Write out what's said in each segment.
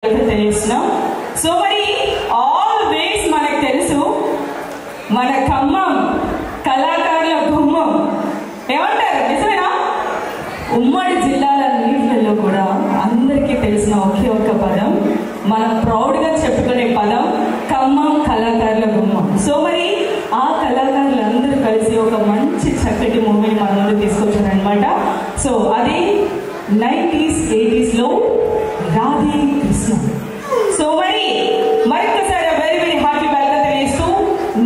తెలియజేస్తున్నాం. సో మరి ఆల్వేస్ మనకు తెలుసు మన ఖమ్మం కళాకారుల గుమ్మం ఏమంటారు, నిజమేనా? ఉమ్మడి జిల్లాల నీళ్ళల్లో కూడా అందరికీ తెలిసిన ఒకే ఒక్క పదం, మనం ప్రౌడ్గా చెప్పుకునే పదం ఖమ్మం కళాకారుల గుమ్మం. సో మరి ఆ కళాకారులందరూ కలిసి ఒక మంచి చక్కటి మూవీని మన ముందు తీసుకొచ్చారనమాట. సో అది 90s 80s లో రాధే కృష్ణ. సో మరి మరొకసారి వెరీ వెరీ హ్యాపీ వెల్కమ్ తెలియజేస్తూ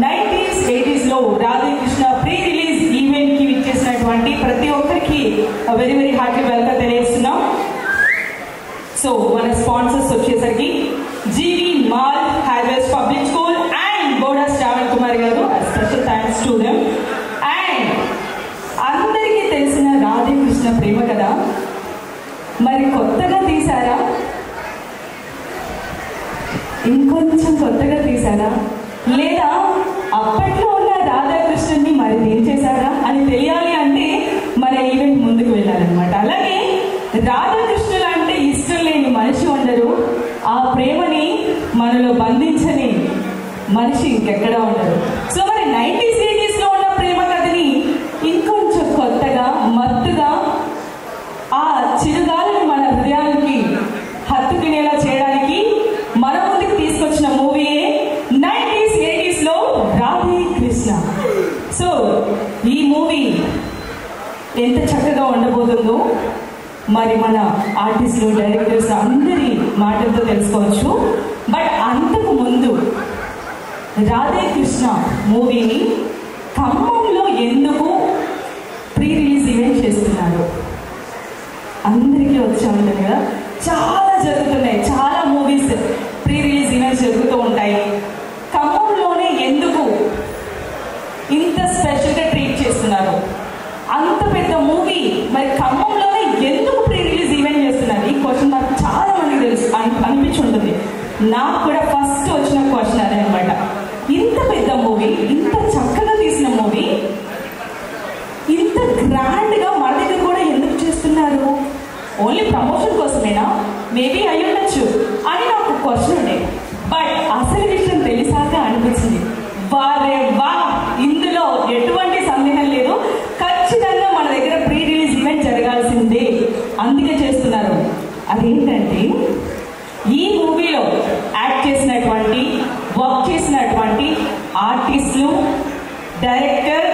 90s 80s లో Radhe Krishna pre release event కి విచ్చేసినటువంటి ప్రతి ఒక్కరికి వెరీ వెరీ హ్యాపీ వెల్కమ్ తెలియజేస్తున్నాం. సో మన స్పాన్సర్స్ వచ్చేసరికి GV mall highways public school and Boda Shravan Kumar garu, special thanks to them. And అందరికీ తెలిసిన రాధే కృష్ణ ప్రేమ కదా, మరి కొత్తగా తీసారా, ఇంకొంచెం కొత్తగా తీసారా, లేదా అప్పట్లో ఉన్న రాధాకృష్ణుని మరి ఏం చేశారా అని తెలియాలి అంటే మన ఈవెంట్ ముందుకు వెళ్ళాలన్నమాట. అలాగే రాధాకృష్ణులు అంటే ఇష్టం లేని మనిషి ఉండరు, ఆ ప్రేమని మనలో బంధించని మనిషి ఇంకెక్కడా ఉండరు. సో మరి 90s 80s లో ఉన్న ప్రేమ కథని ఇంకొంచెం కొత్తగా మత్తుగా ఆ చిరుగాలిని మన హృదయానికి హత్తుకునేలా చేయడానికి మన ముందుకు తీసుకొచ్చిన మూవీయే 90s 80s లో రాధే కృష్ణ. సో ఈ మూవీ ఎంత చక్కగా ఉండబోతుందో మరి మన ఆర్టిస్టులు డైరెక్టర్స్ అందరి మాటలతో తెలుసుకోవచ్చు. బట్ అంతకు ముందు రాధే కృష్ణ మూవీని ఖమ్మంలో ఎందుకు ప్రీ రిలీజ్ ఈవెంట్ చేస్తున్నారు అందరికీ వచ్చి ఉంటుంది కదా. చాలా జరుగుతున్నాయి, చాలా మూవీస్ ప్రీ రిలీజ్ ఈవెంట్స్ జరుగుతూ ఉంటాయి. ఖమ్మంలోనే ఎందుకు ఇంత స్పెషల్గా ట్రీట్ చేస్తున్నారు? అంత పెద్ద మూవీ మరి ఖమ్మంలోనే ఎందుకు ప్రీ రిలీజ్ ఈవెంట్ చేస్తున్నారు? ఈ క్వశ్చన్ నాకు చాలా మందికి తెలుసు అనిపించి ఉంటుంది. నాకు కూడా ఫస్ట్ వచ్చిన క్వశ్చన్ అదే అనమాట. ఇంత పెద్ద మూవీ, ఇంత చక్కగా తీసిన మూవీ, ఇంత గ్రాండ్గా మన దగ్గర కూడా ఎందుకు చేస్తున్నారు? Only promotion కోసమేనా? మేబీ అయి ఉండొచ్చు అని నాకు క్వశ్చన్ ఉండే. బట్ అసలు విషయం తెలిసాక అనిపించింది, వారే వా, ఇందులో ఎటువంటి సందేహం లేదు, ఖచ్చితంగా మన దగ్గర ప్రీ రిలీజ్ ఈవెంట్ జరగాల్సిందే, అందుకే చేస్తున్నారు. అదేంటంటే ఈ మూవీలో యాక్ట్ చేసినటువంటి, వర్క్ చేసినటువంటి ఆర్టిస్టులు, director,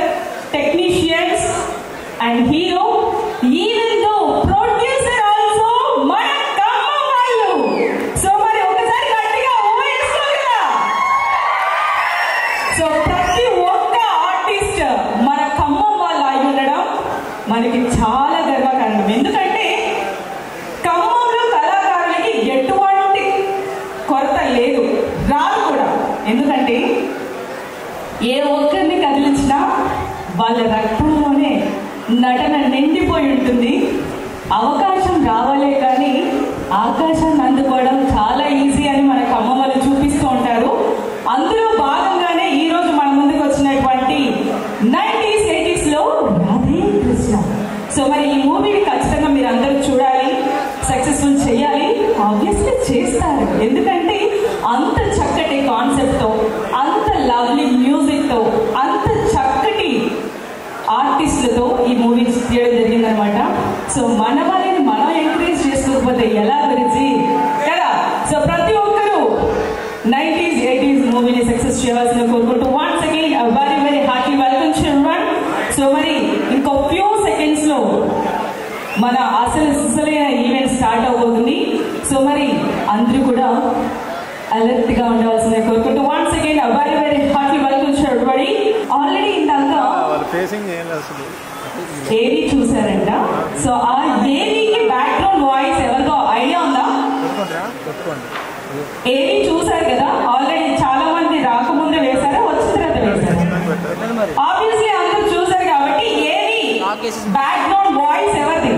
technicians and hero, even though producer also మన ఖమ్మం వాళ్ళు. సో మరి ఒకసారి గట్టిగా ఊహించుకోవాలి కదా. సో ప్రతి ఒక్క ఆర్టిస్ట్ మన ఖమ్మం వాళ్ళు అయి ఉండడం మనకి చాలా గర్వకారణం. ఎందుకంటే ఖమ్మంలో కళాకారులకి ఎటువంటి కొరత లేదు, రాదు కూడా. ఎందుకంటే ఏ ఒక్కరిని కదిలించినా వాళ్ళ రక్తంలోనే నటన నిండిపోయి ఉంటుంది. అవకాశం రావాలే కానీ ఆకాశాన్ని అందుకోవడం చాలా ఈజీ అని మన ఖమ్మం వాళ్ళు చూపిస్తూ ఉంటారు. అందులో భాగంగానే ఈరోజు మన ముందుకు వచ్చినటువంటి 90s 80s లో రాధే కృష్ణ. సో మరి ఈ మూవీని ఖచ్చితంగా మీరు అందరూ చూడాలి, సక్సెస్ఫుల్ చేయాలి. ఆబ్వియస్లీ చేస్తారు, ఎందుకంటే అంత చక్కటి కాన్సెప్ట్తో, అంత లవ్లీ మ్యూజిక్తో, అంత చక్కటి ఆర్టిస్టులతో ఈ మూవీ తీయడం జరిగిందనమాట. సో మన వాళ్ళని మనం ఎంకరేజ్ చేసుకోకపోతే ఎలా గురించి కదా. సో ప్రతి ఒక్కరూ 90s 80s మూవీని సక్సెస్ చేయాల్సిందిగా కోరుకుంటూ once again very very hearty welcome children. So మరి ఇంకో ఫ్యూ సెకండ్స్ లో మన అసలైన ఈవెంట్ స్టార్ట్ అవబోతుంది. సో మరి అందరూ కూడా అలర్ట్ గా ఉండవలసిందే కోరుకుంటూ once again very very hearty welcome children. Already ఇందాక ఏవి చూసారంట. సో ఆ ఏవికి బ్యాక్గ్రౌండ్ వాయిస్ ఎవరికో ఐడియా ఉందా? ఏవి చూసారు కదా, ఆల్రెడీ చాలా మంది రాకముందే వేశారా, వచ్చిన తర్వాత వేశారా? ఆబ్వియస్లీ అందరూ చూసారు కాబట్టి ఏవి బ్యాక్గ్రౌండ్ వాయిస్ ఎవరిది?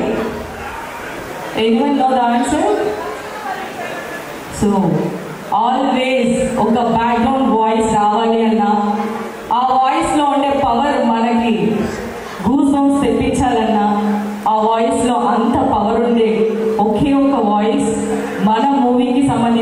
Anyone know the answer? So always ఒక బ్యాక్గ్రౌండ్ వాయిస్ రావాలి అన్నా, ఆ వాయిస్ లో ఉండే పవర్ మనకి గూస్ బంప్స్ తెప్పించాలన్నా, ఆ వాయిస్ లో అంత పవర్ ఉండే ఒకే ఒక వాయిస్ మన మూవీకి సంబంధించి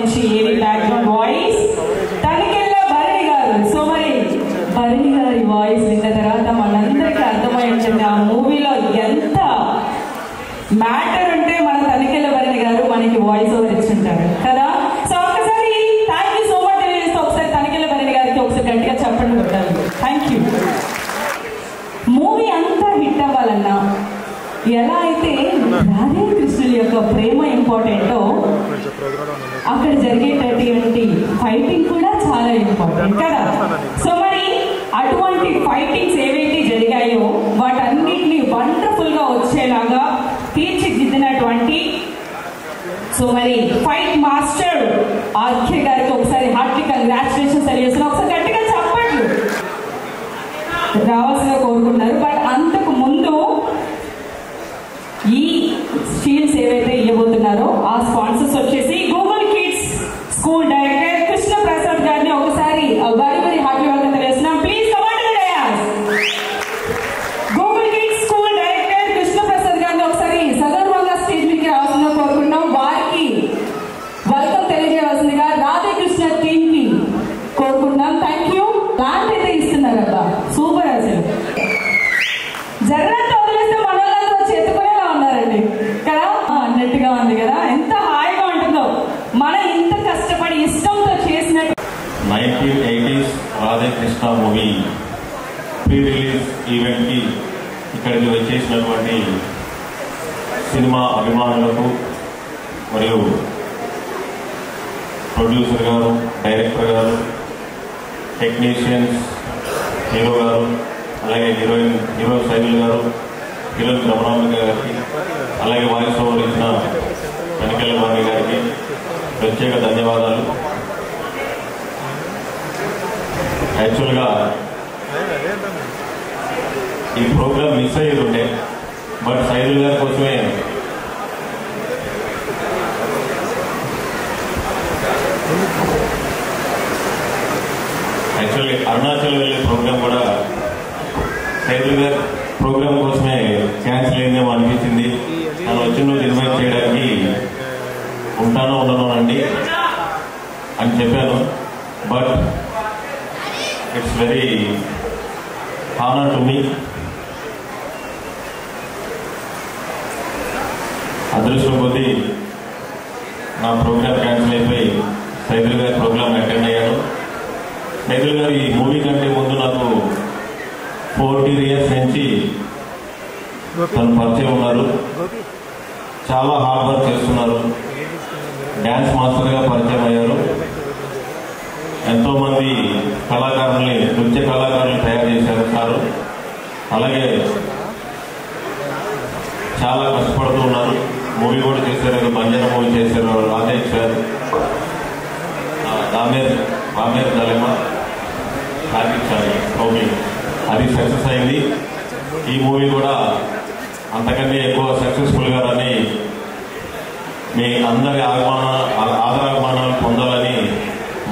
చెప్పాలన్నా ఎలా అయితే రాధే కృష్ణుల యొక్క ప్రేమ ఇంపార్టెంటో అక్కడ జరిగేటటువంటి ఫైటింగ్ కూడా చాలా ఇంపార్టెంట్ కదా. సో మరి అటువంటి ఫైటింగ్స్ ఏవైతే జరిగాయో వాటన్నిటిని వండర్ఫుల్ గా వచ్చేలాగా తీర్చిదిద్దినటువంటి సో మరి ఫైట్ మాస్టర్ ఆర్కే గారికి ఒకసారి హార్ట్లీ కంగ్రాచులేషన్స్ తెలియజేస్తున్నా. ఒకసారి గట్టిగా చెప్పట్లు రావాల్సిగా కోరుకుంటున్నారు. బట్ అంతకు ముందు ఈ షీల్డ్స్ ఏవైతే ఇవ్వబోతున్నారో ఆ స్పాన్సర్స్ వచ్చేసి Google kids school director Krishna Prasad గారిని ఒకసారి వారి హార్ట్లీ వెల్కమ్ తెలియజేస్తున్నాం. Please come on to the dais. Google kids school director Krishna Prasad గారిని ఒకసారి సగర్వంగా స్టేజ్ మీదకి రావాల్సిందిగా కోరుకుంటున్నాం. వారికి వెల్కమ్ తెలియజేయవలసిందిగా రాధాకృష్ణ టీమ్ కి కోరుకుంటున్నాం. Thank you. ప్లాంట్ అయితే ఇస్తున్నారు కదా, సూపర్ అసలు. జర్రంతా వదిలేస్తే మనోళ్ళందరూ వచ్చి ఎత్తుకునేలా ఉన్నారండి కదా అన్నట్టుగా ఉంది కదా. ఎంత హాయిగా ఉంటుందో మనం ఇంత కష్టపడి ఇష్టంతో చేసినట్టు. 1980s Radhakrishna movie pre release event కి ఇక్కడికి వచ్చేసినటువంటి సినిమా అభిమానులకు మరియు ప్రొడ్యూసర్ గారు, డైరెక్టర్ గారు, టెక్నీషియన్స్, హీరో గారు, అలాగే హీరో సైదుల్ గారు, హీరోయిన్ రమణాంబిక గారికి, అలాగే వాయిస్ ఓవర్ ఇచ్చిన వెనకెళ్ళ వాణి గారికి ప్రత్యేక ధన్యవాదాలు. యాక్చువల్గా ఈ ప్రోగ్రామ్ మిస్ అయ్యేది ఉండే, బట్ సైదుల్ గారి కోసమే యాక్చువల్లీ అరుణాచల్ వెళ్ళే ప్రోగ్రామ్ కూడా సైదుల్ గారి ప్రోగ్రామ్ కోసమే క్యాన్సిల్ అయిందేమో అనిపించింది. తను వచ్చిన రోజు ఇన్వైట్ చేయడానికి ఉంటానో ఉండనోనండి అని చెప్పాను. But it's very honour to me. అదృష్టం కొద్దీ నా ప్రోగ్రామ్ క్యాన్సిల్ అయిపోయి సైదుల్ గారి ప్రోగ్రామ్ అటెండ్ అయ్యాను. సైదుల్ గారు ఈ మూవీ కంటే ముందు నాకు 14 years నుంచి తను పరిచయం ఉన్నారు. చాలా హార్డ్ వర్క్ చేస్తున్నారు. డ్యాన్స్ మాస్టర్గా పరిచయం అయ్యారు. ఎంతోమంది కళాకారుల్ని, నృత్య కళాకారుల్ని తయారు చేశారు సారు. అలాగే చాలా కష్టపడుతూ ఉన్నారు. మూవీ కూడా చేశారు, బంజారా మూవీ చేశారు, రాధేష్ గారు, రామేర్ దళిమా, అది సక్సెస్ అయింది. ఈ మూవీ కూడా అంతకంటే ఎక్కువ సక్సెస్ఫుల్గా రని మీ అందరి ఆదరాభిమానాలు పొందాలని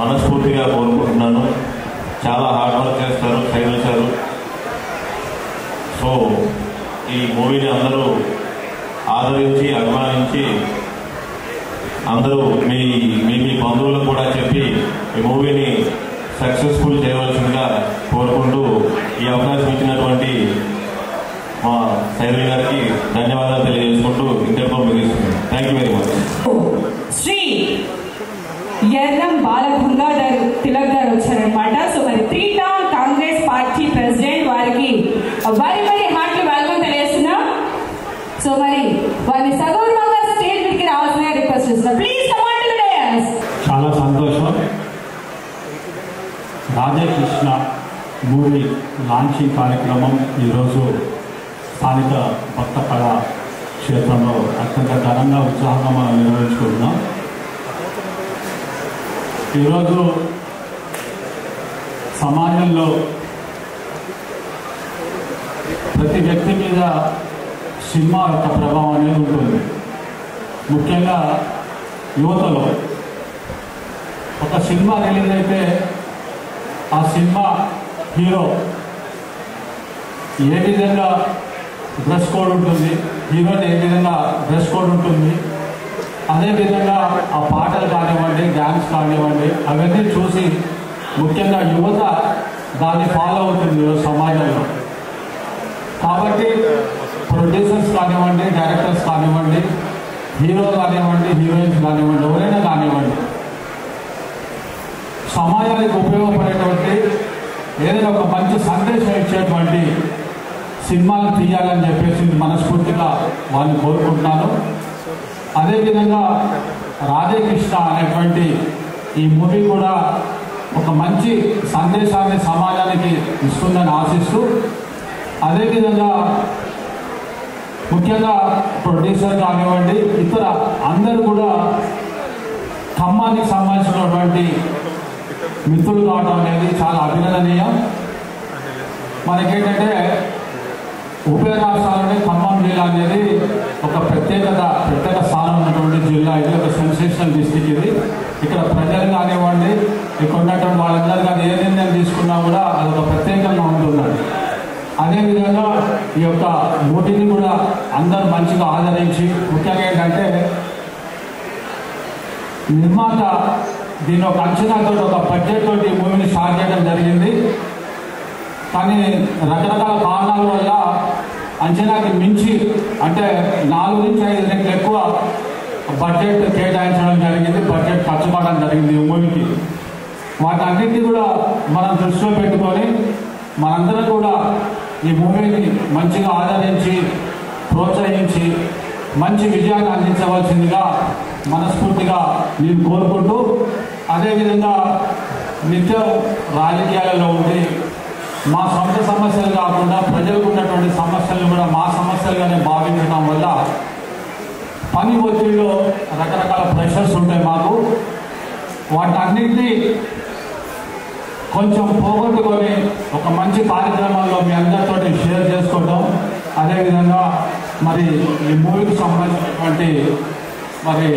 మనస్ఫూర్తిగా కోరుకుంటున్నాను. చాలా హార్డ్ వర్క్ చేస్తారు సైదుల్ సారు. సో ఈ మూవీని అందరూ ఆదరించి అభిమానించి అందరూ మీ బంధువులకు కూడా చెప్పి ఈ మూవీని సక్సెస్ఫుల్ చేయవలసిందిగా కోరుకుంటూ ఈ అవకాశం ఇచ్చినటువంటి మా సైదుల్ గారికి ధన్యవాదాలు తెలియజేసుకుంటూ ఇంతటితో ముగిస్తున్నాను. Thank you very much. Shri Erram Balagangadhar Tilak garu వచ్చారనమాట. సో మరి 3 టౌన్ కాంగ్రెస్ పార్టీ ప్రెసిడెంట్ వారికి వారి హార్ట్లీ వెల్కమ్ తెలియజేస్తున్నా. సో మరి వారిని సగౌరవంగా స్టేజ్ మీదకి రావాల్సిన రిక్వెస్ట్ చేస్తున్నా. Please come on to the dais. చాలా సంతోషం. రాధాకృష్ణ మూవీ లాంచింగ్ కార్యక్రమం ఈరోజు స్థానిక భక్త కళా క్షేత్రంలో అత్యంత ఘనంగా ఉత్సాహంగా మనం నిర్వహించుకుంటున్నాం. ఈరోజు సమాజంలో ప్రతి వ్యక్తి మీద సినిమా యొక్క ప్రభావం అనేది ఉంటుంది. ముఖ్యంగా యువతలో ఒక సినిమా రిలీజ్ అయితే ఆ సినిమా హీరో ఏ విధంగా డ్రెస్ కోడ్ ఉంటుంది, హీరోయిన్ ఏ విధంగా డ్రెస్ కోడ్ ఉంటుంది, అదేవిధంగా ఆ పాటలు కానివ్వండి, డ్యాన్స్ కానివ్వండి, అవన్నీ చూసి ముఖ్యంగా యువత దాన్ని ఫాలో అవుతుంది సమాజంలో. కాబట్టి ప్రొడ్యూసర్స్ కానివ్వండి, డైరెక్టర్స్ కానివ్వండి, హీరో కానివ్వండి, హీరోయిన్స్ కానివ్వండి, ఎవరైనా కానివ్వండి, సమాజానికి ఉపయోగపడేటువంటి ఏదైనా ఒక మంచి సందేశం ఇచ్చేటువంటి సినిమాలు తీయాలని చెప్పేసి మనస్ఫూర్తిగా వాళ్ళని కోరుకుంటున్నాను. అదేవిధంగా రాధేకృష్ణ అనేటువంటి ఈ మూవీ కూడా ఒక మంచి సందేశాన్ని సమాజానికి ఇస్తుందని ఆశిస్తూ, అదేవిధంగా ముఖ్యంగా ప్రొడ్యూసర్ కానివ్వండి, ఇతర అందరూ కూడా ఖమ్మానికి సంబంధించినటువంటి మిత్రులు కావడం అనేది చాలా అభినందనీయం. మనకేంటంటే ఉభయ రాష్ట్రాలనే ఖమ్మం జిల్లా అనేది ఒక ప్రత్యేక స్థానం ఉన్నటువంటి జిల్లా. ఇది ఒక సెన్సేషనల్ డిస్ట్రిక్ట్. ఇది ఇక్కడ ప్రజలు కానివ్వండి, ఇక్కడ ఉన్నటువంటి వాళ్ళందరూ కానీ ఏ నిర్ణయం తీసుకున్నా కూడా అదొక ప్రత్యేకంగా ఉంటున్నది. అదేవిధంగా ఈ యొక్క మూవీని కూడా అందరూ మంచిగా ఆదరించి, ముఖ్యంగా ఏంటంటే నిర్మాత దీని ఒక అంచనాతో ఒక బడ్జెట్ తోటి ఈ మూవీని స్టార్ట్ చేయడం జరిగింది. కానీ రకరకాల కారణాల వల్ల అంచనాకి మించి, అంటే 4 నుంచి 5 రెట్లు ఎక్కువ బడ్జెట్ కేటాయించడం జరిగింది, బడ్జెట్ ఖర్చు కావడం జరిగింది ఈ మూవీకి. వాటన్నిటిని కూడా మనం దృష్టిలో పెట్టుకొని మనందరం కూడా ఈ మూవీని మంచిగా ఆదరించి, ప్రోత్సహించి మంచి విజయాన్ని అందించవలసిందిగా మనస్ఫూర్తిగా నేను కోరుకుంటూ, అదేవిధంగా నిత్యం రాజకీయాలలో ఉండి మా సొంత సమస్యలు కాకుండా ప్రజలకు ఉన్నటువంటి సమస్యలను కూడా మా సమస్యలుగానే భావించడం వల్ల పని ఒత్తిడిలో రకరకాల ప్రెషర్స్ ఉంటాయి మాకు. వాటన్నిటినీ కొంచెం పోగొట్టుకొని ఒక మంచి కార్యక్రమాల్లో మీ అందరితో షేర్ చేసుకోవడం, అదేవిధంగా మరి ఈ మూవీకి సంబంధించినటువంటి మరి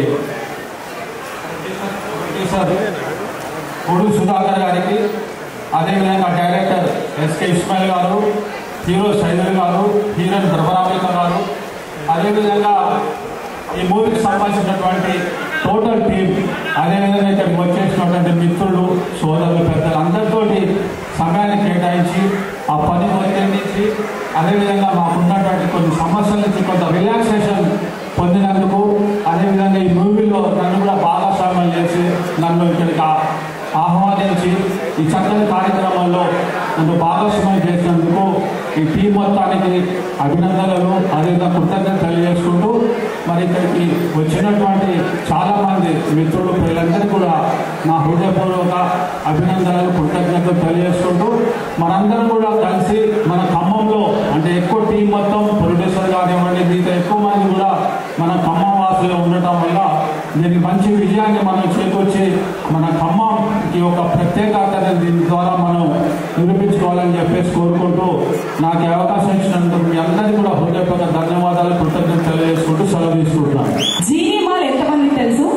ప్రొడ్యూసర్ కొడు సుధాకర్ గారికి, అదేవిధంగా డైరెక్టర్ ఎస్కే ఇస్మాయిల్ గారు, హీరో సైదుల్ గారు, హీరోయిన్ బ్రహ్మరామిక గారు, అదేవిధంగా ఈ మూవీకి సంబంధించినటువంటి టోటల్ టీమ్, అదేవిధంగా ఇక్కడికి వచ్చేసినటువంటి మిత్రులు, సోదరులు, పెద్దలు అందరితోటి సమయాన్ని కేటాయించి ఆ పని నుంచి, అదేవిధంగా మాకున్నటువంటి కొన్ని సమస్యల నుంచి కొంత రిలాక్సేషన్ పొందినందుకు, అదేవిధంగా ఈ మూవీలో నన్ను కూడా భాగస్వామ్యం చేసి నన్ను ఇక్కడికి ఆహ్వానించి ఈ చక్కని కార్యక్రమంలో నన్ను భాగస్వామ్యం చేసినందుకు ఈ టీం మొత్తానికి అభినందనలు, అదేవిధంగా కృతజ్ఞతలు తెలియజేసుకుంటూ, మరి ఇక్కడికి వచ్చినటువంటి చాలామంది మిత్రులు వీళ్ళందరికీ కూడా నా హృదయపూర్వక అభినందనలు, కృతజ్ఞతలు తెలియజేసుకుంటూ, మనందరం కూడా కలిసి మన ఖమ్మంలో, అంటే ఎక్కువ టీం మొత్తం ప్రొడ్యూసర్ కానివ్వండి, దీంతో ఎక్కువ మంది కూడా మన ఖమ్మం వాసులు ఉండటం వల్ల దీనికి మంచి విజయాన్ని మనం చేకూర్చి మన ఖమ్మంకి ఒక ప్రత్యేకత దీని ద్వారా మనం నిరూపించుకోవాలని చెప్పేసి కోరుకుంటూ, నాకు అవకాశం ఇచ్చినందుకు మీ అందరికీ కూడా హృదయపూర్వక ధన్యవాదాలు, కృతజ్ఞతలు తెలియజేసుకుంటూ సెలవు తీసుకుంటున్నాను. జీవి మాల్ ఎంతమందికి తెలుసు?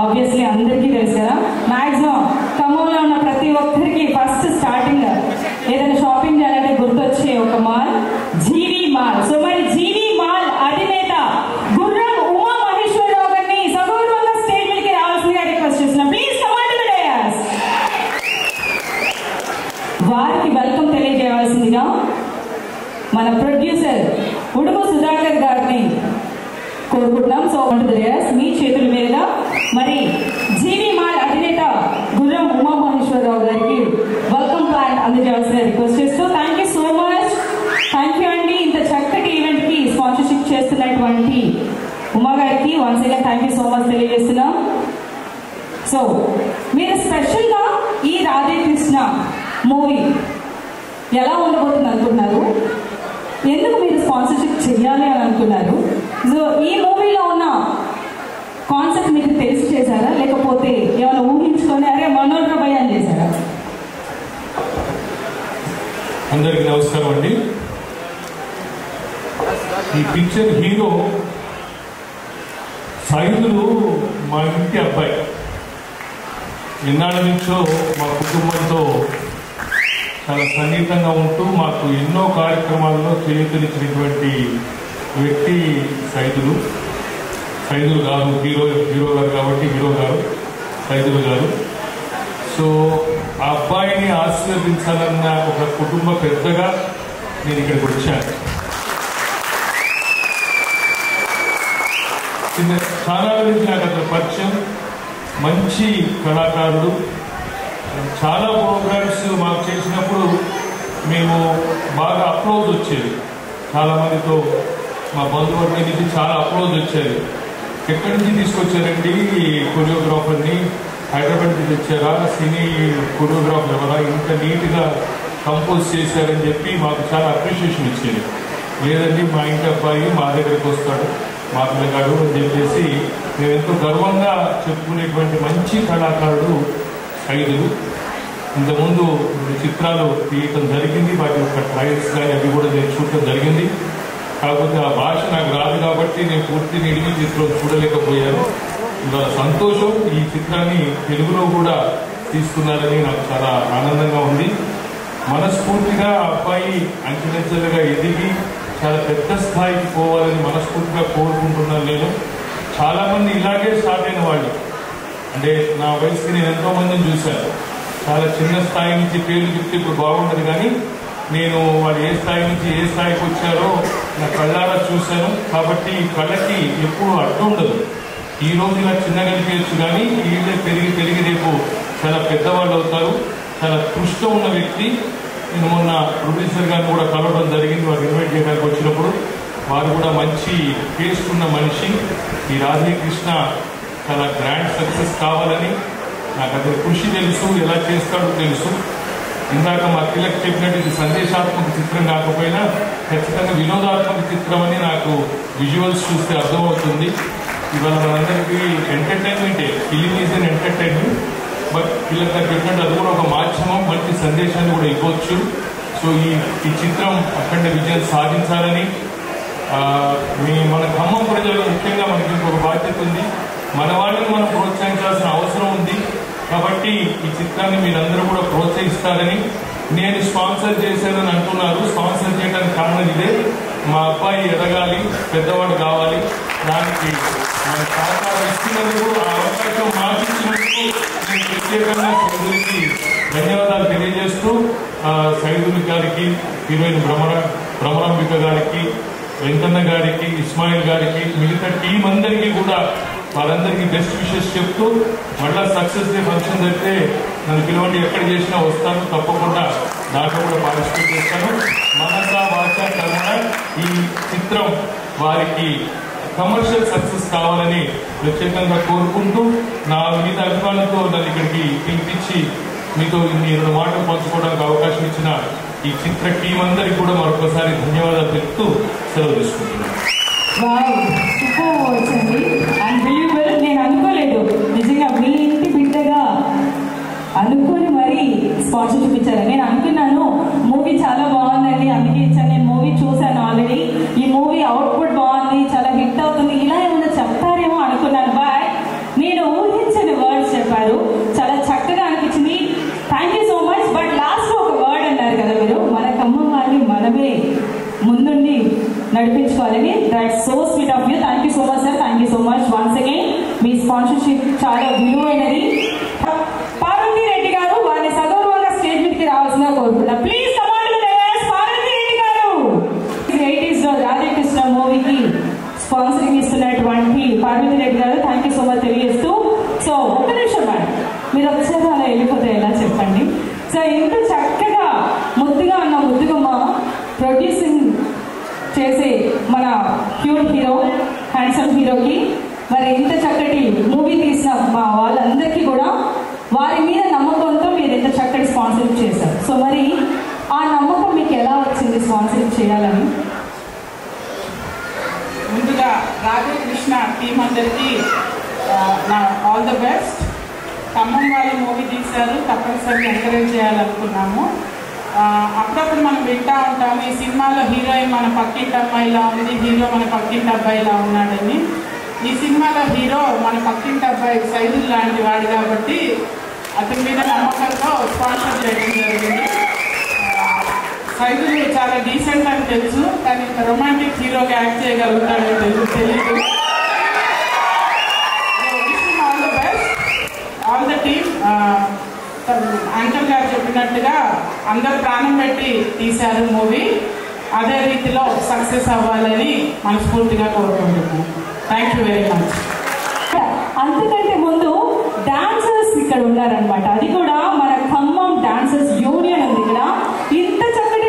ఆబ్వియస్లీ అందరికీ తెలుసు కదా. మాక్సిమం ఖమ్మంలో ఉన్న ప్రతి ఒక్కరికి ఫస్ట్ స్టార్టింగ్ ఏదైనా షాపింగ్ చేయాలంటే గుర్తొచ్చే ఒక మాల్ జీవి మాల్. సో మరి జీవి మాల్ అధినేత గుర్రం ఉమా మహేశ్వరరావు గారిని సగౌరవంగా స్టేజ్ మీదకి రావాల్సిందిగా రిక్వెస్ట్ చేస్తున్నాం. Please come on to the dais. వారికి వెల్కమ్ తెలియజేయవలసిందిగా మన ప్రొడ్యూసర్ ఉడుము సుధాకర్ గారిని కోరుకుంటున్నాం. So on to the dais. మీ చేతుల మీదుగా మరి జీవి మాల్ అధినేత గుర్రం ఉమా మహేశ్వరరావు గారికి వెల్కమ్ ప్లాన్ అందజేయాల్సిన రిక్వెస్ట్ చేస్తూ, thank you so much. Thank you అండి. ఇంత చక్కటి ఈవెంట్ కి స్పాన్సర్షిప్ చేస్తున్నటువంటి ఉమా గారికి once again thank you so much తెలియజేస్తున్నాం. సో మీరు స్పెషల్ గా ఈ రాధేకృష్ణ మూవీ ఎలా ఉండబోతుంది అనుకున్నారు? ఎందుకు మీరు స్పాన్సర్షిప్ చేయాలి అని అనుకున్నారు? సో ఈ మూవీలో ఉన్న కాన్సెప్ట్ మీకు తెలిసి చేశారా, లేకపోతే ఏమైనా ఊహించుకొని అరే మనోహర భయ అని చేశారా? అందరికీ నమస్కారం అండి. ఈ పిక్చర్ హీరో సైదులు మా ఇంటి అబ్బాయి. ఎన్నాళ్ళ నుంచో మా కుటుంబంతో చాలా సన్నిహితంగా ఉంటూ మాకు ఎన్నో కార్యక్రమాల్లో చేయూతనిచ్చినటువంటి వ్యక్తి సైదులు గారు. హీరో గారు కాబట్టి హీరో గారు సైదులు గారు. సో ఆ అబ్బాయిని ఆశీర్వదించాలన్న ఒక కుటుంబ పెద్దగా నేను ఇక్కడికి వచ్చాను. చాలా నుంచి నాకు అతను పరిచయం. మంచి కళాకారుడు. చాలా ప్రోగ్రామ్స్ మాకు చేసినప్పుడు మేము బాగా అప్రోచ్ వచ్చేది. చాలామందితో మా బంధువర్గం నుంచి చాలా అప్రోచ్ వచ్చేది. ఎక్కడి నుంచి తీసుకొచ్చారండి కొరియోగ్రాఫర్ని, హైదరాబాద్ నుంచి తెచ్చారా, సినీ కొరియోగ్రాఫర్ ఎవరా, ఇంత నీట్గా కంపోజ్ చేశారని చెప్పి మాకు చాలా అప్రిషియేషన్ ఇచ్చేది. లేదండి మా ఇంటి అబ్బాయి మా దగ్గరికి వస్తాడు, మా పిల్లగాడు అని చెప్పేసి మేము ఎంతో గర్వంగా చెప్పుకునేటువంటి మంచి కళాకారుడు సైదులు. ఇంతకుముందు చిత్రాలు తీయటం జరిగింది, వాటి యొక్క ట్రయల్స్ కానీ అవి కూడా నేను చూడటం జరిగింది. కాకపోతే ఆ భాష నాకు రాదు కాబట్టి నేను పూర్తి నిడిమి చిత్రం చూడలేకపోయాను. ఇవాళ సంతోషం, ఈ చిత్రాన్ని తెలుగులో కూడా తీసుకున్నారని నాకు చాలా ఆనందంగా ఉంది. మనస్ఫూర్తిగా ఆ అబ్బాయి అంచెలంచెలుగా ఎదిగి చాలా పెద్ద స్థాయికి పోవాలని మనస్ఫూర్తిగా కోరుకుంటున్నాను. నేను చాలామంది ఇలాగే స్టార్ట్ అయిన వాళ్ళు, అంటే నా వయసుకి నేను ఎంతో మందిని చూశాను. చాలా చిన్న స్థాయి నుంచి పేర్లు చెప్తే ఇప్పుడు బాగుండదు, కానీ నేను వాళ్ళు ఏ స్థాయి నుంచి ఏ స్థాయికి వచ్చారో నా కళ్ళారా చూశాను. కాబట్టి కళ్ళకి ఎప్పుడు అడ్డు ఉండదు. ఈ రోజు ఇలా చిన్నగా అనిపించచ్చు, కానీ వీళ్ళే పెరిగి పెరిగి రేపు చాలా పెద్దవాళ్ళు అవుతారు. చాలా కృషి ఉన్న వ్యక్తి. నేను మొన్న ప్రొడ్యూసర్ గారిని కూడా కలవడం జరిగింది, వారు ఇన్వైట్ చేయడానికి వచ్చినప్పుడు. వారు కూడా మంచి టేస్ట్ ఉన్న మనిషి. ఈ రాధాకృష్ణ చాలా గ్రాండ్ సక్సెస్ కావాలని నాకు అతని కృషి తెలుసు, ఎలా చేస్తాడో తెలుసు. ఇందాక మా తిలక్ చెప్పినట్టు ఇది సందేశాత్మక చిత్రం కాకపోయినా ఖచ్చితంగా వినోదాత్మక చిత్రం అని నాకు విజువల్స్ చూస్తే అర్థమవుతుంది. ఇవాళ మనందరికీ ఎంటర్టైన్మెంటే, film is an entertainment. But Tilak garu చెప్పినట్టు అది కూడా ఒక మాధ్యమం, మంచి సందేశాన్ని కూడా ఇవ్వచ్చు. సో ఈ చిత్రం అఖండ విజయం సాధించాలని మన ఖమ్మం ప్రజలు ముఖ్యంగా మనకి ఇంకొక బాధ్యత ఉంది. మన వాళ్ళని మనం ప్రోత్సహించాల్సిన అవసరం ఉంది. కాబట్టి ఈ చిత్రాన్ని మీరందరూ కూడా ప్రోత్సహిస్తారని, నేను స్పాన్సర్ చేశానని అంటున్నారు. స్పాన్సర్ చేయడానికి కారణం ఇదే, మా అబ్బాయి ఎదగాలి, పెద్దవాడు కావాలి. దానికి మన సహకారం ఇస్తున్నందుకు, ఆ అవకాశం మాకిచ్చినందుకు నేను ప్రత్యేకంగా సైదులకి ధన్యవాదాలు తెలియజేస్తూ, సైదుల్ గారికి, హీరోయిన్ భ్రమరాంబిక గారికి, వెంకన్న గారికి, ఇస్మాయిల్ గారికి, మిగతా టీం అందరికీ కూడా వారందరికీ బెస్ట్ విషెస్ చెప్తూ, మళ్ళా సక్సెస్ డే ఫంక్షన్ జరిగితే నన్ను పిలవండి, ఎక్కడ చేసినా వస్తాను, తప్పకుండా దాంట్లో కూడా పార్టిసిపేట్ చేస్తాను. మనస వాచ కర్మణ ఈ చిత్రం వారికి కమర్షియల్ సక్సెస్ కావాలని ప్రత్యేకంగా కోరుకుంటూ, నా మీద అభిమానంతో నన్ను ఇక్కడికి పిలిపించి మీతో ఇన్ని 2 మాటలు పంచుకోవడానికి అవకాశం ఇచ్చిన ఈ చిత్ర టీం అందరికీ కూడా మరొకసారి ధన్యవాదాలు తెలుపుతూ సెలవు తీసుకుంటున్నాను. నేను అనుకోలేదు, నిజంగా మీ ఇంటి బిడ్డగా అనుకుని మరీ స్పాన్సర్ చూపించారు. నేను అనుకున్నాను మూవీ చాలా బాగుందండి, అందుకే ఇచ్చాను. నేను మూవీ చూశాను ఆల్రెడీ, ఈ మూవీ అవుట్పుట్ బాగుంది, చాలా హిట్ అవుతుంది, ఇలా ఏమన్నా చెప్తారేమో అనుకున్నాను. బట్ నేను ఊహించని వర్డ్స్ చెప్పారు, చాలా చక్కగా అనిపించింది. Thank you so much. But last ఒక వర్డ్ అన్నారు కదా మీరు, మన ఖమ్మం వాళ్ళని మనమే ముందుండి నడిపించుకోవాలని. That's so sweet of you. Thank you so much sir, thank you so much once again. మీ స్పాన్సర్షిప్ చాలా విలువైనది. పార్వతి రెడ్డి గారు వారిని సగౌరవంగా స్టేజ్ మీదకి రావాల్సిందిగా కోరుకుంటున్నా. ప్లీజ్ కమాండ్ పార్వతి రెడ్డి గారు. 80s లో రాధాకృష్ణ మూవీకి స్పాన్సరింగ్ ఇస్తున్నటువంటి పార్వతి రెడ్డి గారు, థ్యాంక్ యూ సో మచ్ తెలియజేస్తూ. సో ఒక్క నిమిషం మేడం, మీరు ఒకసారి అలా వెళ్ళిపోతే ఎలా చెప్పండి. సో ఇంత చక్కగా ముద్దుగా ఉన్న ముద్దుగుమ్మ ప్రొడ్యూసింగ్ చేసే మన క్యూట్ హీరో, హ్యాండ్సమ్ హీరోకి మరి ఇంత చక్కటి మూవీ తీసిన మా వాళ్ళందరికీ కూడా వారి మీద నమ్మకంతో మీరు ఇంత చక్కటి స్పాన్సరింగ్ చేశారు. సో మరి ఆ నమ్మకం మీకు ఎలా వచ్చింది స్పాన్సరింగ్ చేయాలని? ముందుగా రాధాకృష్ణ టీం అందరికీ నా ఆల్ ద బెస్ట్. ఖమ్మం వాళ్ళు మూవీ తీశారు, తప్పనిసరిగా ఎంకరేజ్ చేయాలనుకున్నాము. అప్పుడప్పుడు మనం వింటూ ఉంటాము, ఈ సినిమాలో హీరోయిన్ మన పక్కింటి అమ్మాయిలా ఉంది, హీరో మన పక్కింటి అబ్బాయిలా ఉన్నాడని. ఈ సినిమాలో హీరో మన పక్కింటి అబ్బాయి సైదుల్ లాంటి వాడు కాబట్టి అతని మీద నమ్మకంతో స్పాన్సర్ చేయడం జరిగింది. సైదుల్ చాలా డీసెంట్ అని తెలుసు, కానీ రొమాంటిక్ హీరోగా యాక్ట్ చేయగలుగుతాడని తెలియదు. All the best all the team. Anchor గారు చెప్పినట్టుగా అందరు ప్రాణం పెట్టి తీశారు మూవీ, అదే రీతిలో సక్సెస్ అవ్వాలని మనస్ఫూర్తిగా కోరుకుంటున్నాను. Thank you very much. అంతకంటే ముందు డాన్సర్స్ ఇక్కడ ఉన్నారనమాట, అది కూడా మన ఖమ్మం డాన్సర్స్ యూనియన్ ఉంది ఇక్కడ. ఇంత చక్కటి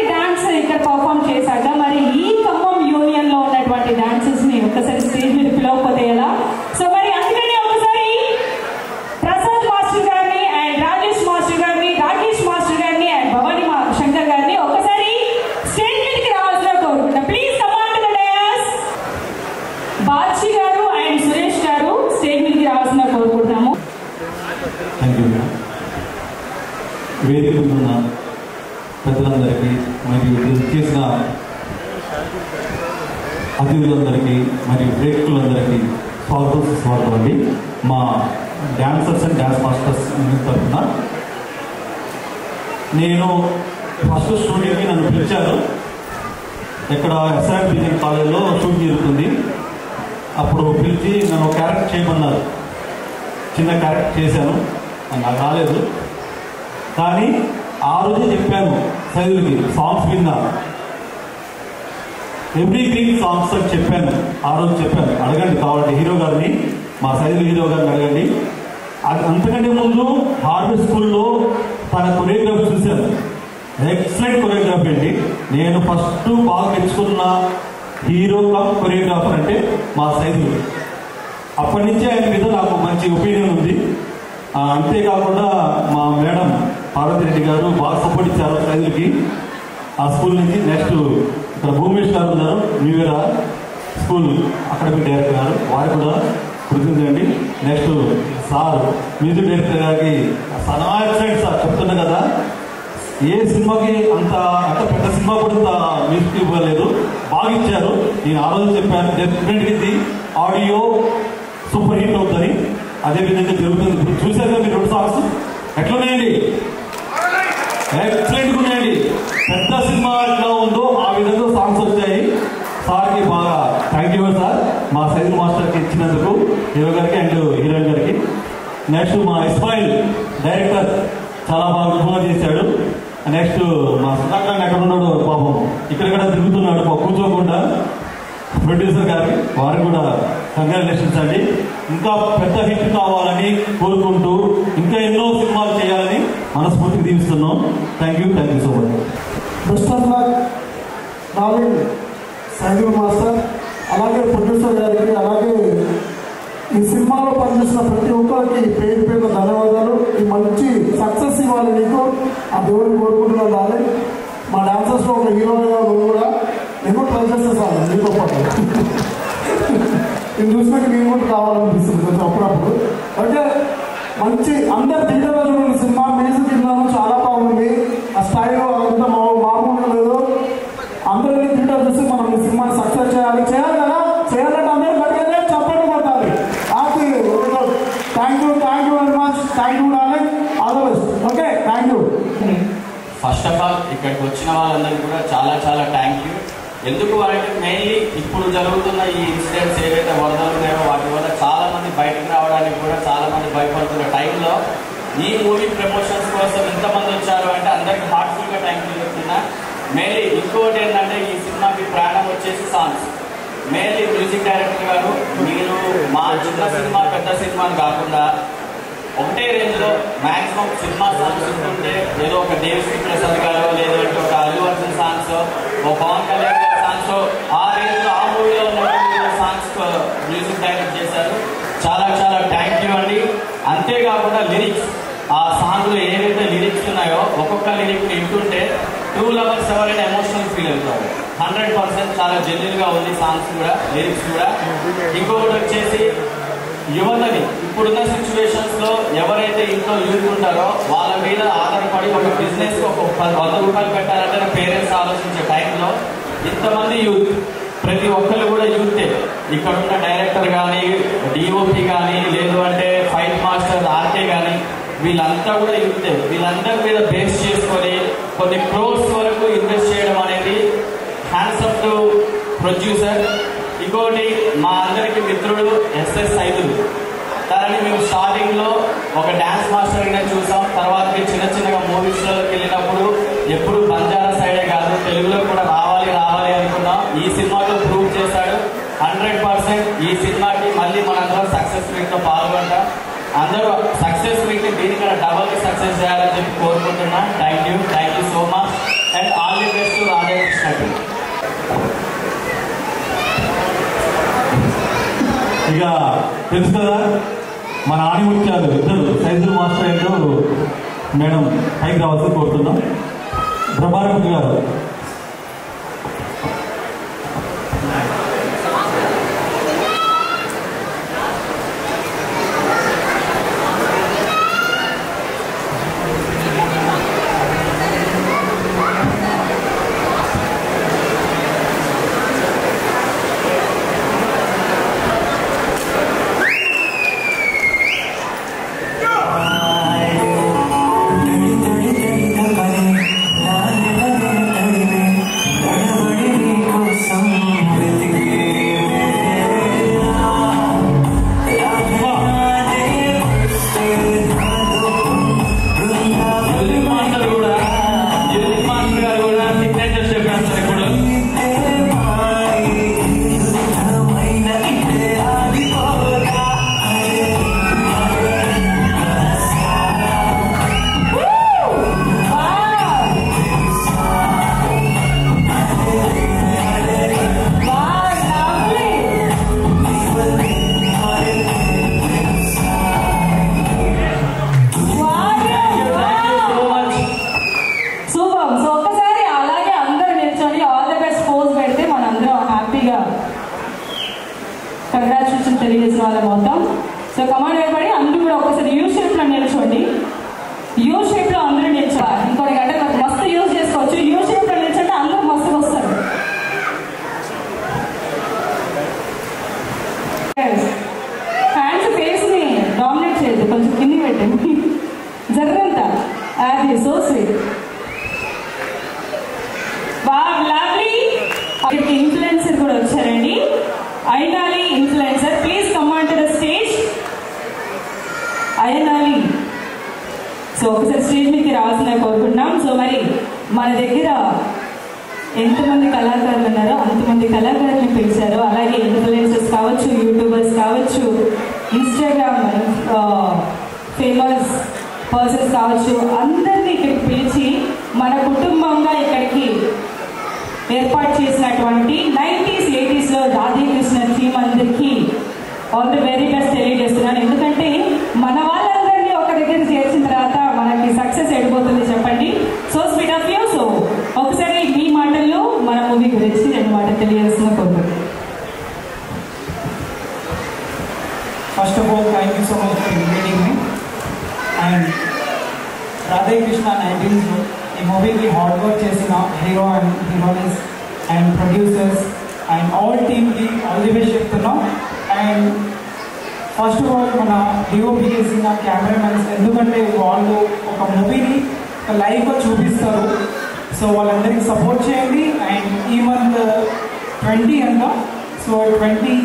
థ్యాంక్ యూ. వేదిక ఉన్న పెద్దలందరికీ మరియు చేసిన అతిథులందరికీ మరియు ప్రేక్షకులందరికీ స్వాగతం అండి. మా డాన్సర్స్ అండ్ డ్యాన్స్ మాస్టర్స్ తరఫున నేను ఫస్ట్ స్టూడియోకి నన్ను పిలిచారు. ఇక్కడ ఎస్ఆర్ బిజినెస్ కాలేజ్లో షూట్ జరుగుతుంది. అప్పుడు పిలిచి నన్ను క్యారెక్టర్ చేయమన్నారు. చిన్న క్యారెక్టర్ చేశాను, నాకు రాలేదు. కానీ ఆ రోజే చెప్పాను సైదులకి, సాంగ్స్ విన్నా, ఎవ్రీ గ్రీన్ సాంగ్స్ అని చెప్పాను. ఆ రోజు చెప్పాను, అడగండి కావాలంటే హీరో గారిని, మా సైదులు హీరో గారిని అడగండి. అంతకంటే ముందు హార్వెస్ట్ స్కూల్లో తన కొరియోగ్రఫీ చూశాను. ఎక్సలెంట్ కొరియోగ్రఫీ అండి. నేను ఫస్ట్ బాగా మెచ్చుకున్న హీరో కమ్ కొరియోగ్రాఫర్ అంటే మా సైదులు. అప్పటి నుంచే ఆయన మీద నాకు మంచి ఒపీనియన్ ఉంది. అంతేకాకుండా మా మేడం పార్వతిరెడ్డి గారు బాగా సపోర్ట్ ఇచ్చారు సైదులకి ఆ స్కూల్ నుంచి. నెక్స్ట్ ఇక్కడ భూమేష్ గారు ఉన్నారు, న్యూవేరా స్కూల్ అకాడమిక్ డైరెక్టర్ గారు, వారు కూడా గుర్తుందండి. నెక్స్ట్ సార్ మ్యూజిక్ డైరెక్టర్ గారికి ఎక్సలెంట్ సార్, చెప్తున్నా కదా, ఏ సినిమాకి అంత పెద్ద సినిమా కూడా మ్యూజిక్ ఇవ్వలేదు, బాగా ఇచ్చారు. నేను ఆ రోజు చెప్పాను డెఫినెట్గా ఇది ఆడియో సూపర్ హిట్ అవుతుంది. అదేవిధంగా జరుగుతుంది. ఇప్పుడు చూశారు కదా మీరు 2 సాంగ్స్ ఎట్లున్నాయండి, ఎక్సలెంట్గా ఉన్నాయండి. పెద్ద సినిమా ఎట్లా ఉందో ఆ విధంగా సాంగ్స్ వచ్చాయి. సార్కి బాగా థ్యాంక్ యూ సార్, మా సైదుల్ మాస్టర్కి ఇచ్చినందుకు, హీరో గారికి అండ్ హీరోయిన్ గారికి. నెక్స్ట్ మా ఇస్మాయిల్ డైరెక్టర్ చాలా బాగా విధంగా చేశాడు. నెక్స్ట్ మా సుధాకర్ ఎక్కడ ఉన్నాడు పాపం, ఇక్కడ తిరుగుతున్నాడు కూర్చోకుండా. ప్రొడ్యూసర్ గారికి వారికి కూడా కంగ్రాచులేషన్స్ అండి. ఇంకా పెద్ద హిట్ కావాలని కోరుకుంటూ ఇంకా ఎన్నో సినిమాలు చేయాలని మనస్ఫూర్తిగా దీవిస్తున్నాం. Thank you so much. Best of luck darling Saidul master, అలాగే ప్రొడ్యూసర్ గారికి, అలాగే ఈ సినిమాలో పనిచేసిన ప్రతి ఒక్కరికి పేరు పేరు ధన్యవాదాలు. ఈ మంచి సక్సెస్ ఇవ్వాలి నీకు, ఆ దేవుడిని కోరుకుంటున్నాను డార్లింగ్. మా డాన్సర్స్లో ఒక హీరోగా కూడా నేను ట్రై చేస్తాను సార్, నీతో పాటు నేను చూసినాక నేను కూడా కావాలనిపిస్తుంది కొంచెం అప్పుడప్పుడు. అంటే మంచి అందరు థియేటర్లో చూడండి సినిమా, మ్యూజిక్ విన్నాను, చాలా బాగుంది. ఆ స్టైల్ అదంతా మామూలుగా లేదు. అందరినీ థియేటర్ చూసి మనం ఈ సినిమాని సక్సెస్ చేయాలి కదా, చేయాలంటే అందరూ గట్టిగానే చప్పట్లు కొట్టాలి. Thank you very much. Thank you darling, all the best. Okay, thank you. First of all ఇక్కడికి వచ్చిన వాళ్ళందరికీ కూడా చాలా థ్యాంక్ యూ. ఎందుకు అంటే మెయిన్లీ ఇప్పుడు జరుగుతున్న ఈ ఇన్సిడెంట్స్ ఏవైతే వరదలు ఉన్నాయో వాటి వల్ల చాలా మంది బయటకు రావడానికి కూడా చాలా మంది భయపడుతున్న టైంలో ఈ మూవీ ప్రమోషన్స్ కోసం ఎంతమంది వచ్చారు అంటే అందరికి హార్ట్ఫుల్గా థ్యాంక్ యూ చెప్తున్నా. మెయిన్లీ ఇంకోటి ఏంటంటే ఈ సినిమాకి ప్రాణం వచ్చేసి సాంగ్స్. మెయిన్లీ మ్యూజిక్ డైరెక్టర్ గారు, మీరు మా చిన్న సినిమా పెద్ద సినిమాని కాకుండా ఒకటే రేంజ్లో మ్యాక్సిమం సినిమా సాంగ్స్ ఉంటుంటే ఏదో ఒక దేవిశ్రీ ప్రసాద్ గారు, లేదంటే ఒక అల్లు అర్జున్ సాంగ్స్, ఒక పవన్ కళ్యాణ్ గారి సాంగ్స్, ఆ రేంజ్లో ఆ మూవీలో ఉన్న సాంగ్స్ మ్యూజిక్ డైరెక్ట్ చేశారు. చాలా థ్యాంక్ యూ అండి. అంతేకాకుండా లిరిక్స్, ఆ సాంగ్లో ఏవైతే లిరిక్స్ ఉన్నాయో ఒక్కొక్క లిరిక్ వింటుంటే ట్రూ లవర్స్ ఎవరైనా ఎమోషనల్ ఫీల్ అవుతారు. 100% చాలా జెన్యున్గా ఉంది సాంగ్స్ కూడా, లిరిక్స్ కూడా. ఇంకొకటి వచ్చేసి యువతని ఇప్పుడున్న సిచ్యువేషన్స్ లో ఎవరైతే ఇంట్లో యూత్ ఉంటారో వాళ్ళ మీద ఆధారపడి ఒక బిజినెస్ ఒక 100 రూపాయలు పెట్టాలంటే పేరెంట్స్ ఆలోచించే టైంలో ఇంతమంది యూత్, ప్రతి ఒక్కరు కూడా యూతే. ఇక్కడ ఉన్న డైరెక్టర్ కానీ, డిఓపి కానీ, లేదు అంటే ఫైట్ మాస్టర్ ఆర్కే కానీ, వీళ్ళంతా కూడా యూతే. వీళ్ళందరి మీద బేస్ చేసుకొని కొన్ని క్రోర్స్ వరకు ఇన్వెస్ట్ చేయడం అనేది హ్యాండ్స్ అప్ టు ప్రొడ్యూసర్. ఇంకోటి మా అందరికి మిత్రుడు ఎస్ఎస్ సైదులు, తనని మేము స్టార్టింగ్ లో ఒక డాన్స్ మాస్టర్ గా చూసాం. తర్వాత చిన్నగా మూవీస్ లోకి వెళ్ళినప్పుడు ఎప్పుడు బంజారా సైడే కాదు తెలుగులో కూడా రావాలి అనుకున్నాం. ఈ సినిమాతో ప్రూవ్ చేశాడు. 100% ఈ సినిమాకి మళ్ళీ మనందరం సక్సెస్ మీట్ లో పాల్గొంటాం. అందరూ సక్సెస్ మీట్ దీనికన్నా డబల్ సక్సెస్ చేయాలని చెప్పి కోరుకుంటున్నా. Thank you so much and all the best to Radhakrishna. ఇక తెలుసు కదా మన ఆణిముత్యాలు ఇద్దరు సైదుల్ మాస్టర్ ఏంటో మేడం పైకి రావాల్సి కోరుతున్నాం. Prabharat garu. Raje so sweet. Wow lovely. ఇక్కడికి ఇన్ఫ్లుయెన్సర్ కూడా వచ్చారండి. అయినాలి influencer, please come on to the stage. అయనాలి. సో ఒకసారి స్టేజ్ మీదకి రావాల్సిన కోరుకుంటున్నాం. సో మరి మన దగ్గర ఎంతమంది కళాకారులు ఉన్నారో అంతమంది కళాకారులను పిలిచారు. అలాగే ఇన్ఫ్లుయెన్సర్స్ కావచ్చు, యూట్యూబర్స్ కావచ్చు, ఇన్స్టాగ్రామ్ ఫేమస్ పర్సన్స్ కావచ్చు, అందరినీ ఇక్కడికి పిలిచి మన కుటుంబంగా ఇక్కడికి ఏర్పాటు చేసినటువంటి 90s 80s రాధాకృష్ణ టీమ్ అందరికీ ఆల్ ది వెరీ బెస్ట్ తెలియజేస్తున్నాను. ఎందుకంటే మన వాళ్ళందరినీ ఒక దగ్గర చేర్చిన తర్వాత మనకి సక్సెస్ ఎడిపోతుంది చెప్పండి. So sweet of you. So ఒకసారి మీ మాటల్లో మన మూవీ గురించి 2 మాటలు తెలియాల్సిన కోరుకుంటున్నాను. First of all, thank you so much for inviting me. And Radha Krishna 19s ఈ మూవీకి హార్డ్ వర్క్ చేసిన hero and heroines and producers and all టీమ్కి ఆల్ ది బెస్ట్ చెప్తున్నాం. అండ్ ఫస్ట్ ఆఫ్ ఆల్ మన డిఓపి చేసిన cameramens, ఎందుకంటే వాళ్ళు ఒక మూవీని లైవ్గా చూపిస్తారు. సో వాళ్ళందరికీ సపోర్ట్ చేయండి. అండ్ ఈ మంత్ 20 అంట, సో 20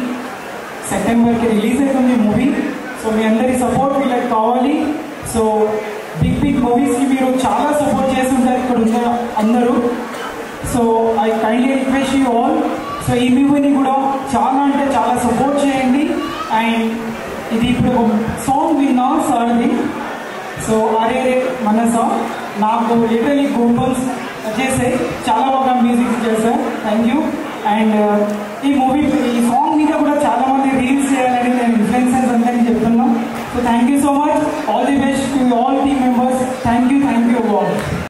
సెప్టెంబర్కి రిలీజ్ అవుతుంది మూవీ. సో మీ అందరి సపోర్ట్ వీళ్ళకి కావాలి. సో బిగ్ మూవీస్కి మీరు చాలా సపోర్ట్ చేస్తుంటారు ఇక్కడ ఉన్న అందరూ. So I kindly request you all. So ఈ మూవీని కూడా చాలా అంటే చాలా సపోర్ట్ చేయండి. అండ్ ఇది ఇప్పుడు సాంగ్ విన్నా సార్ది. సో అరే మనస నాకు లిటరలీ గూగుల్స్ చేసే చాలా బాగా మ్యూజిక్ చేశారు. Thank you. అండ్ ఈ మూవీ ఈ సాంగ్ మీద కూడా చాలా మంది రీల్స్ చేయాలని నేను ఇన్ఫ్లుయెన్సర్స్ అందరినీ చెప్తున్నాను. So thank you so much. All the best to all team members. Thank you all.